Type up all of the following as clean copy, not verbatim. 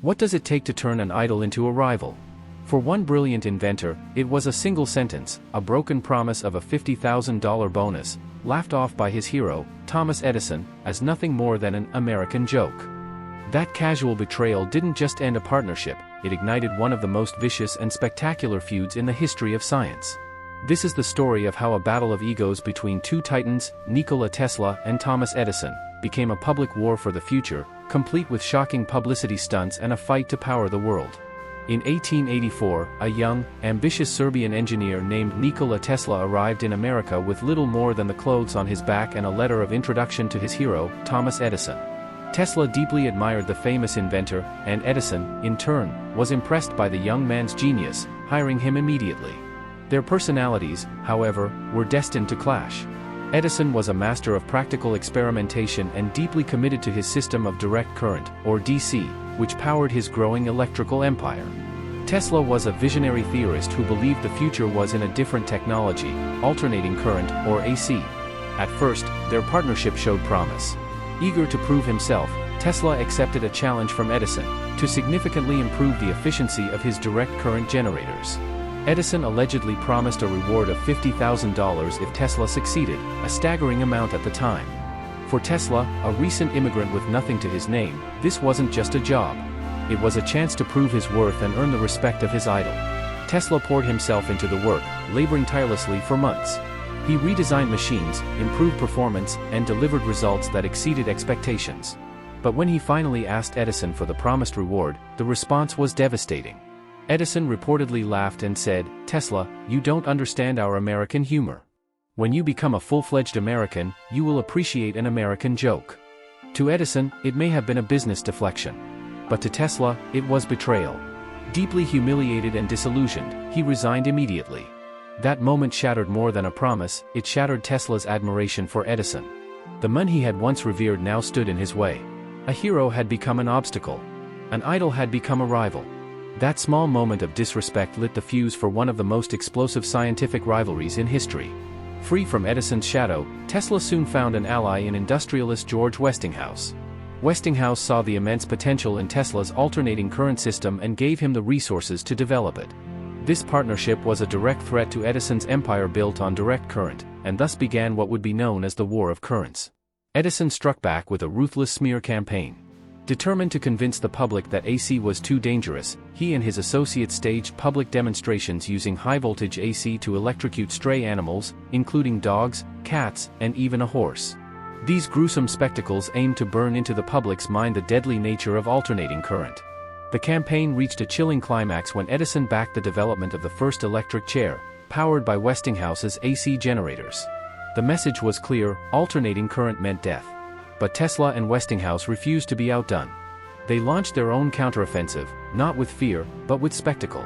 What does it take to turn an idol into a rival? For one brilliant inventor, it was a single sentence, a broken promise of a $50,000 bonus, laughed off by his hero, Thomas Edison, as nothing more than an American joke. That casual betrayal didn't just end a partnership, it ignited one of the most vicious and spectacular feuds in the history of science. This is the story of how a battle of egos between two titans, Nikola Tesla and Thomas Edison, became a public war for the future, complete with shocking publicity stunts and a fight to power the world. In 1884, a young, ambitious Serbian engineer named Nikola Tesla arrived in America with little more than the clothes on his back and a letter of introduction to his hero, Thomas Edison. Tesla deeply admired the famous inventor, and Edison, in turn, was impressed by the young man's genius, hiring him immediately. Their personalities, however, were destined to clash. Edison was a master of practical experimentation and deeply committed to his system of direct current, or DC, which powered his growing electrical empire. Tesla was a visionary theorist who believed the future was in a different technology, alternating current, or AC. At first, their partnership showed promise. Eager to prove himself, Tesla accepted a challenge from Edison to significantly improve the efficiency of his direct current generators. Edison allegedly promised a reward of $50,000 if Tesla succeeded, a staggering amount at the time. For Tesla, a recent immigrant with nothing to his name, this wasn't just a job. It was a chance to prove his worth and earn the respect of his idol. Tesla poured himself into the work, laboring tirelessly for months. He redesigned machines, improved performance, and delivered results that exceeded expectations. But when he finally asked Edison for the promised reward, the response was devastating. Edison reportedly laughed and said, "Tesla, you don't understand our American humor. When you become a full-fledged American, you will appreciate an American joke." To Edison, it may have been a business deflection. But to Tesla, it was betrayal. Deeply humiliated and disillusioned, he resigned immediately. That moment shattered more than a promise, it shattered Tesla's admiration for Edison. The man he had once revered now stood in his way. A hero had become an obstacle. An idol had become a rival. That small moment of disrespect lit the fuse for one of the most explosive scientific rivalries in history. Free from Edison's shadow, Tesla soon found an ally in industrialist George Westinghouse. Westinghouse saw the immense potential in Tesla's alternating current system and gave him the resources to develop it. This partnership was a direct threat to Edison's empire built on direct current, and thus began what would be known as the War of Currents. Edison struck back with a ruthless smear campaign. Determined to convince the public that AC was too dangerous, he and his associates staged public demonstrations using high-voltage AC to electrocute stray animals, including dogs, cats, and even a horse. These gruesome spectacles aimed to burn into the public's mind the deadly nature of alternating current. The campaign reached a chilling climax when Edison backed the development of the first electric chair, powered by Westinghouse's AC generators. The message was clear: alternating current meant death. But Tesla and Westinghouse refused to be outdone. They launched their own counteroffensive, not with fear, but with spectacle.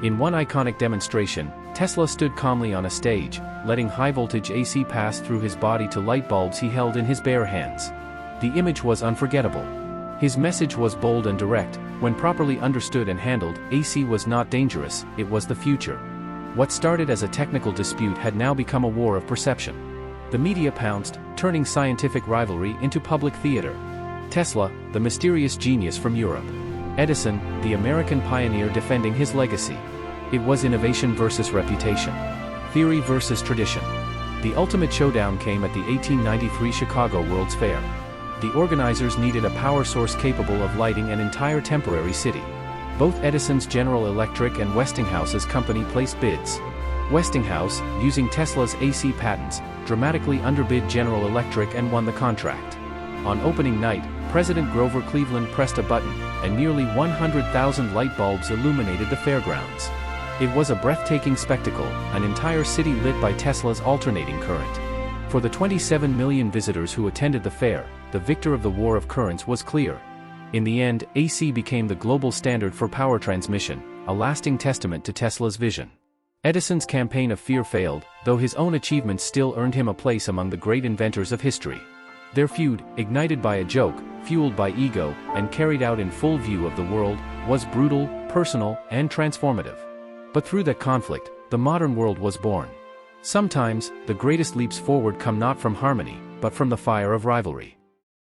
In one iconic demonstration, Tesla stood calmly on a stage, letting high-voltage AC pass through his body to light bulbs he held in his bare hands. The image was unforgettable. His message was bold and direct: when properly understood and handled, AC was not dangerous, it was the future. What started as a technical dispute had now become a war of perception. The media pounced, turning scientific rivalry into public theater. Tesla, the mysterious genius from Europe. Edison, the American pioneer defending his legacy. It was innovation versus reputation. Theory versus tradition. The ultimate showdown came at the 1893 Chicago World's Fair. The organizers needed a power source capable of lighting an entire temporary city. Both Edison's General Electric and Westinghouse's company placed bids. Westinghouse, using Tesla's AC patents, dramatically underbid General Electric and won the contract. On opening night, President Grover Cleveland pressed a button, and nearly 100,000 light bulbs illuminated the fairgrounds. It was a breathtaking spectacle, an entire city lit by Tesla's alternating current. For the 27 million visitors who attended the fair, the victor of the War of Currents was clear. In the end, AC became the global standard for power transmission, a lasting testament to Tesla's vision. Edison's campaign of fear failed, though his own achievements still earned him a place among the great inventors of history. Their feud, ignited by a joke, fueled by ego, and carried out in full view of the world, was brutal, personal, and transformative. But through that conflict, the modern world was born. Sometimes, the greatest leaps forward come not from harmony, but from the fire of rivalry.